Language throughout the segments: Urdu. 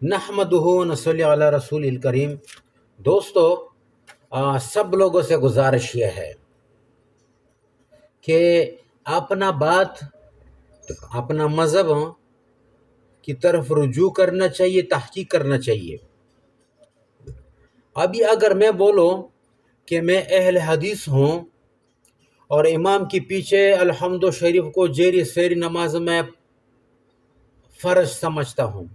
نحمدہ ونصلی علی رسول الکریم۔ دوستو، سب لوگوں سے گزارش یہ ہے کہ اپنا مذہب کی طرف رجوع کرنا چاہیے، تحقیق کرنا چاہیے۔ ابھی اگر میں بولوں کہ میں اہل حدیث ہوں اور امام کے پیچھے الحمد شریف کو جیری سیری نماز میں فرض سمجھتا ہوں،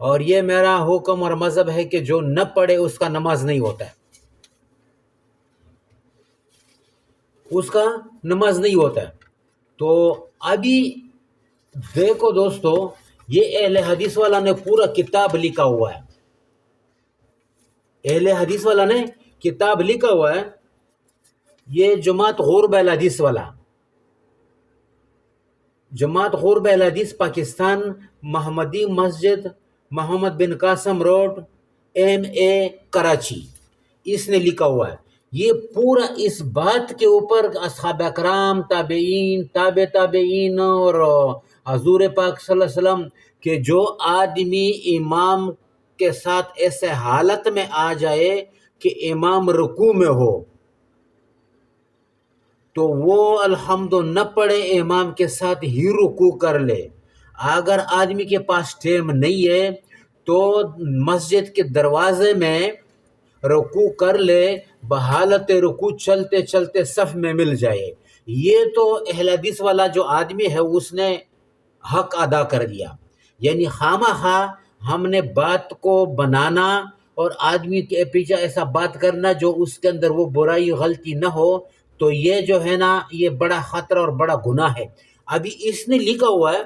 اور یہ میرا حکم اور مذہب ہے کہ جو نہ پڑھے اس کا نماز نہیں ہوتا ہے، اس کا نماز نہیں ہوتا ہے۔ تو ابھی دیکھو دوستو، یہ اہل حدیث والا نے پورا کتاب لکھا ہوا ہے، اہل حدیث والا نے کتاب لکھا ہوا ہے۔ یہ جماعت غرب الحدیث والا، جماعت غرب الحدیث پاکستان، محمدی مسجد، محمد بن قاسم روڈ، MA کراچی، اس نے لکھا ہوا ہے۔ یہ پورا اس بات کے اوپر اصحاب اکرام، تابعین، تابع تابعین اور حضور پاک صلی اللہ علیہ وسلم کہ جو آدمی امام کے ساتھ ایسے حالت میں آ جائے کہ امام رکوع میں ہو تو وہ الحمد نہ پڑھے، امام کے ساتھ ہی رکوع کر لے۔ اگر آدمی کے پاس ٹائم نہیں ہے تو مسجد کے دروازے میں رکوع کر لے، بحالت رکوع چلتے چلتے صف میں مل جائے۔ یہ تو اہل حدیث والا جو آدمی ہے اس نے حق ادا کر دیا۔ یعنی خواہ ہم نے بات کو بنانا اور آدمی کے پیچھے ایسا بات کرنا جو اس کے اندر وہ برائی غلطی نہ ہو، تو یہ جو ہے نا، یہ بڑا خطرہ اور بڑا گناہ ہے۔ ابھی اس نے لکھا ہوا ہے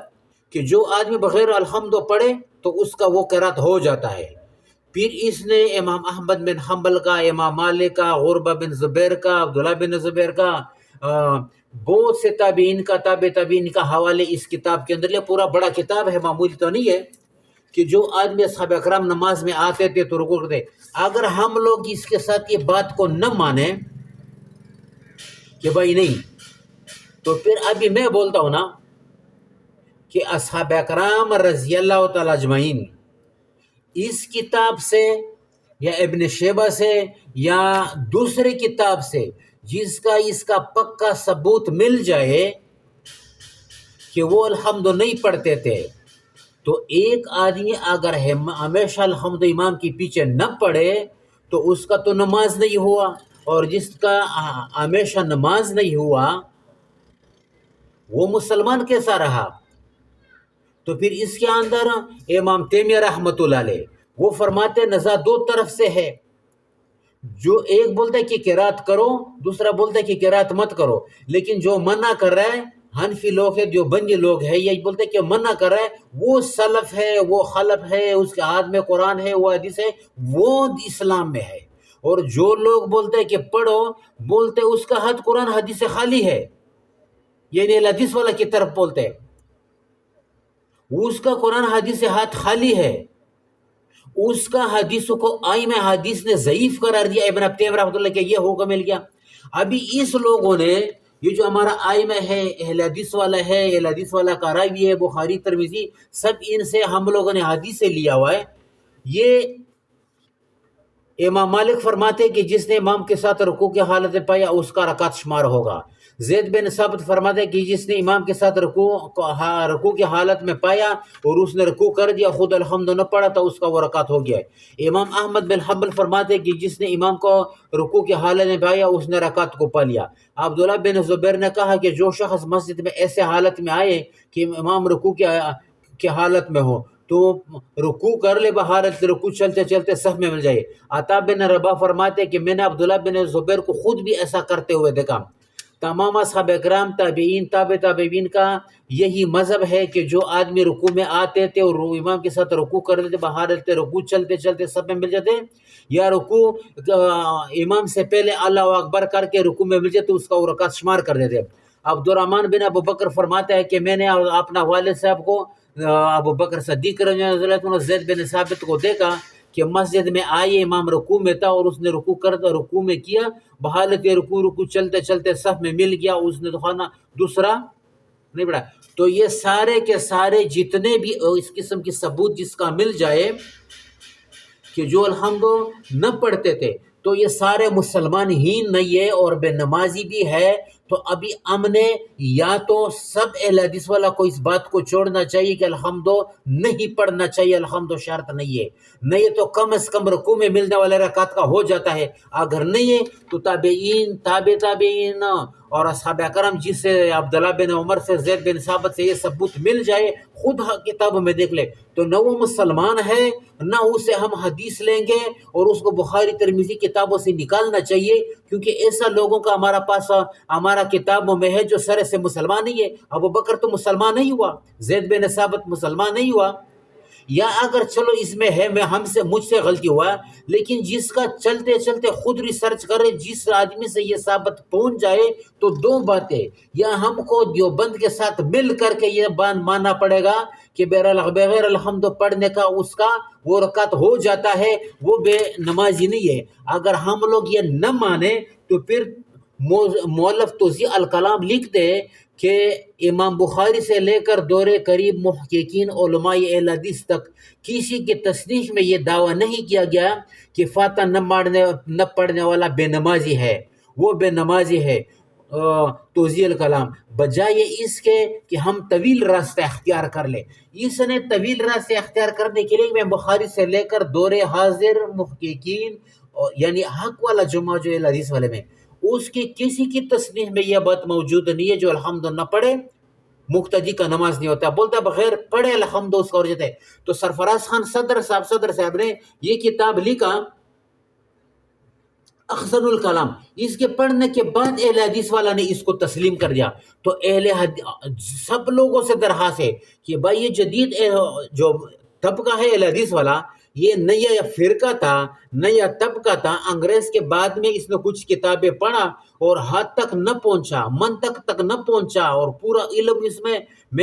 کہ جو آدمی بغیر الحمد پڑھے تو اس کا وہ قرات ہو جاتا ہے۔ پھر اس نے امام احمد بن حنبل کا، امام مالک کا، غربہ بن زبیر کا، عبداللہ بن زبیر کا، بہت سے تابعین کا، تابع تابعین کا حوالے اس کتاب کے اندر، یہ پورا بڑا کتاب ہے، معمولی تو نہیں ہے، کہ جو آدمی اصحاب اکرام نماز میں آتے تھے تو رکوع کرتے۔ اگر ہم لوگ اس کے ساتھ یہ بات کو نہ مانیں کہ بھائی نہیں، تو پھر ابھی میں بولتا ہوں نا کہ اصحاب اکرام رضی اللہ تعالی اجمعین اس کتاب سے یا ابن شیبہ سے یا دوسرے کتاب سے جس کا اس کا پکا ثبوت مل جائے کہ وہ الحمد نہیں پڑھتے تھے، تو ایک آدمی اگر ہمیشہ الحمد امام کے پیچھے نہ پڑھے تو اس کا تو نماز نہیں ہوا، اور جس کا ہمیشہ نماز نہیں ہوا وہ مسلمان کیسا رہا؟ تو پھر اس کے اندر امام تیمیہ رحمۃ اللہ علیہ وہ فرماتے نزاع دو طرف سے ہے، جو ایک بولتا ہے کہ قرات کرو، دوسرا بولتا ہے کہ قرات مت کرو، لیکن جو منع کر رہا ہے حنفی لوگ ہے، جو بنی لوگ ہے، یہ بولتے ہیں کہ منع کر رہا ہے وہ سلف ہے، وہ خلف ہے، اس کے ہاتھ میں قرآن ہے، وہ حدیث ہے، وہ اسلام میں ہے۔ اور جو لوگ بولتے ہیں کہ پڑھو، بولتے اس کا ہاتھ قرآن حدیث سے خالی ہے، یعنی حدیث والا کی طرف بولتے ہیں اس کا قرآن حدیث سے ہاتھ خالی ہے، اس کا حدیثوں کو ائمہ حدیث نے ضعیف قرار دیا، ابن تیمیہ رحمۃ اللہ کے یہ حکم مل گیا۔ ابھی اس لوگوں نے یہ جو ہمارا ائمہ ہے، اہل حدیث والا ہے، اہل حدیث والا کا راوی ہے، بخاری ترمذی، سب ان سے ہم لوگوں نے حدیث سے لیا ہوا ہے۔ یہ امام مالک فرماتے کہ جس نے امام کے ساتھ رکوع کی حالت میں پایا اس کا رکعت شمار ہوگا۔ زید بن ثابت فرماتے کہ جس نے امام کے ساتھ رکوع کی حالت میں پایا اور اس نے رکوع کر دیا، خود الحمد نہ پڑھا، تو اس کا وہ رکعت ہو گیا ہے۔ امام احمد بن حنبل فرماتے کہ جس نے امام کو رکوع کی حالت میں پایا اس نے رکعت کو پا لیا۔ عبداللہ بن زبیر نے کہا کہ جو شخص مسجد میں ایسے حالت میں آئے کہ امام رکوع کی حالت میں ہو تو رکوع کر لے، بحالت رکوع چلتے چلتے صف میں مل جائے۔ عطا بن رباح فرماتے کہ میں نے عبداللہ بن زبیر کو خود بھی ایسا کرتے ہوئے دیکھا۔ تمام اصحاب اکرام، تابعین، تابع تابعین کا یہی مذہب ہے کہ جو آدمی رکوع میں آتے تھے اور امام کے ساتھ رکوع کر لیتے، بحالت رکوع چلتے چلتے صف میں مل جاتے، یا رکوع امام سے پہلے اللہ اکبر کر کے رکوع میں مل جاتے، اس کا وہ رکعت شمار کر دیتے۔ عبدالرحمن بن ابو بکر فرماتا ہے کہ میں نے اپنا والد صاحب کو ابو بکر صدیق رضی اللہ عنہ زید بن ثابت کو دیکھا کہ مسجد میں آئے، امام رکوع میں تھا اور اس نے رکوع میں کیا، بحالت رکوع چلتے چلتے صف میں مل گیا، اس نے دوسرا نہیں پڑھا. تو یہ سارے کے سارے جتنے بھی اس قسم کی ثبوت جس کا مل جائے کہ جو الحمد نہ پڑھتے تھے تو یہ سارے مسلمان ہی نہیں ہے اور بے نمازی بھی ہے. تو ابھی ہم نے یا تو سب اہل حدیث والا کو اس بات کو چھوڑنا چاہیے کہ الحمد نہیں پڑھنا چاہیے، الحمد شرط نہیں ہے، نہیں تو کم از کم رکوع میں ملنے والے رکعت کا ہو جاتا ہے. اگر نہیں ہے تو تابعین تابعین اور اصحاب اکرام جس سے عبداللہ بن عمر سے زید بن ثابت سے یہ ثبوت مل جائے خود کتابوں میں دیکھ لے تو نہ وہ مسلمان ہے نہ اسے ہم حدیث لیں گے اور اس کو بخاری ترمذی کتابوں سے نکالنا چاہیے، کیونکہ ایسا لوگوں کا ہمارا پاس ہمارا کتابوں میں ہے جو سر سے مسلمان نہیں ہے. ابو بکر تو مسلمان نہیں ہوا، زید بن ثابت مسلمان نہیں ہوا. یا اگر چلو اس میں ہے مجھ سے غلطی ہوا، لیکن جس کا چلتے چلتے خود ریسرچ کرے جس آدمی سے یہ ثابت پہنچ جائے تو دو باتیں، یا ہم کو دیوبند کے ساتھ مل کر کے یہ بات ماننا پڑے گا کہ بغیر الحمد پڑھنے کا اس کا وہ رکعت ہو جاتا ہے، وہ بے نمازی نہیں ہے. اگر ہم لوگ یہ نہ مانیں تو پھر مؤلف توضیح الکلام لکھتے کہ امام بخاری سے لے کر دور قریب محققین علماء اہل حدیث تک کسی کے تصنیف میں یہ دعویٰ نہیں کیا گیا کہ فاتحہ نہ پڑھنے والا بے نمازی ہے، وہ بے نمازی ہے. توضیح الکلام بجائے اس کے کہ ہم طویل راستہ اختیار کر لیں، اس نے طویل راستہ اختیار کرنے کے لیے میں بخاری سے لے کر دور حاضر محققین یعنی حق والا جمعہ جو اہل حدیث والے میں اس کی کسی کی تصنیف میں یہ بات موجود نہیں ہے جو الحمد نہ پڑھے مقتدی کا نماز نہیں ہوتا، بولتا بغیر پڑھے الحمد اس کا ہو جاتا ہے. تو سرفراز خان صدر صاحب نے یہ کتاب لکھا احسن الکلام، اس کے پڑھنے کے بعد اہل حدیث والا نے اس کو تسلیم کر دیا. تو سب لوگوں سے درخواست ہے کہ بھائی یہ جدید جو طبقہ ہے اہل حدیث والا یہ نیا فرقہ تھا، نیا طبقہ تھا، انگریز کے بعد میں اس نے کچھ کتابیں پڑھا اور ہاتھ تک نہ پہنچا، منطق تک نہ پہنچا اور پورا علم اس میں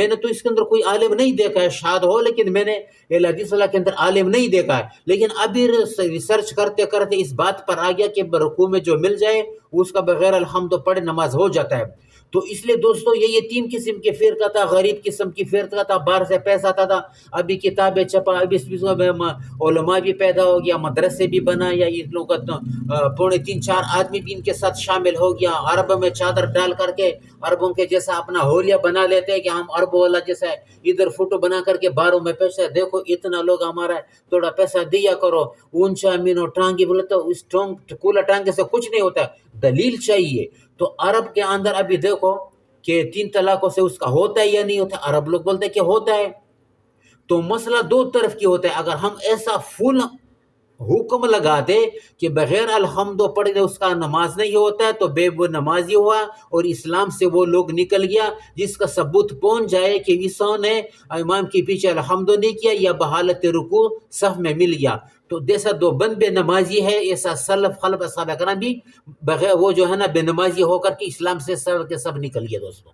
نے تو اس کے اندر کوئی عالم نہیں دیکھا ہے، شاید ہو لیکن میں نے اہل حدیث والا کے اندر عالم نہیں دیکھا ہے. لیکن ابھی ریسرچ کرتے کرتے اس بات پر آ گیا کہ رکوع میں جو مل جائے اس کا بغیر الحمد پڑھے نماز ہو جاتا ہے. تو اس لیے دوستو یہ تین قسم کے فرقہ تھا، غریب قسم کی فرقہ تھا، باہر سے پیسہ آتا تھا، ابھی کتابیں چھپا، ابھی علماء بھی پیدا ہو گیا، مدرسے بھی بنا، یا ان لوگوں کا 3-4 آدمی بھی ان کے ساتھ شامل ہو گیا، عرب میں چادر ڈال کر کے عربوں کے جیسا اپنا ہولیا بنا لیتے ہیں کہ ہم عرب والا جیسا ادھر فوٹو بنا کر کے باروں میں پیسہ دیکھو اتنا لوگ ہمارا تھوڑا پیسہ دیا کرو، اونچا مینو ٹانگی بولے تو اس کولا ٹانگے سے کچھ نہیں ہوتا، دلیل چاہیے. تو عرب کے اندر ابھی دیکھو کہ 3 طلاقوں سے اس کا ہوتا ہے یا نہیں ہوتا، عرب لوگ بولتے ہیں کہ ہوتا ہے. تو مسئلہ دو طرف کی ہوتا ہے. اگر ہم ایسا فل حکم لگا دے کہ بغیر الحمد پڑھے اس کا نماز نہیں ہوتا ہے تو بے وہ نمازی ہوا اور اسلام سے وہ لوگ نکل گیا جس کا ثبوت پہنچ جائے کہ اسوں نے امام کے پیچھے الحمد نہیں کیا یا بحالت رکوع صف میں مل گیا. تو جیسا دو بند بے نمازی ہے ایسا سلف خلف اصحاب اکرام بھی بغیر وہ جو ہے نا بے نمازی ہو کر کے اسلام سے سب کے سب نکل گیا دوستوں.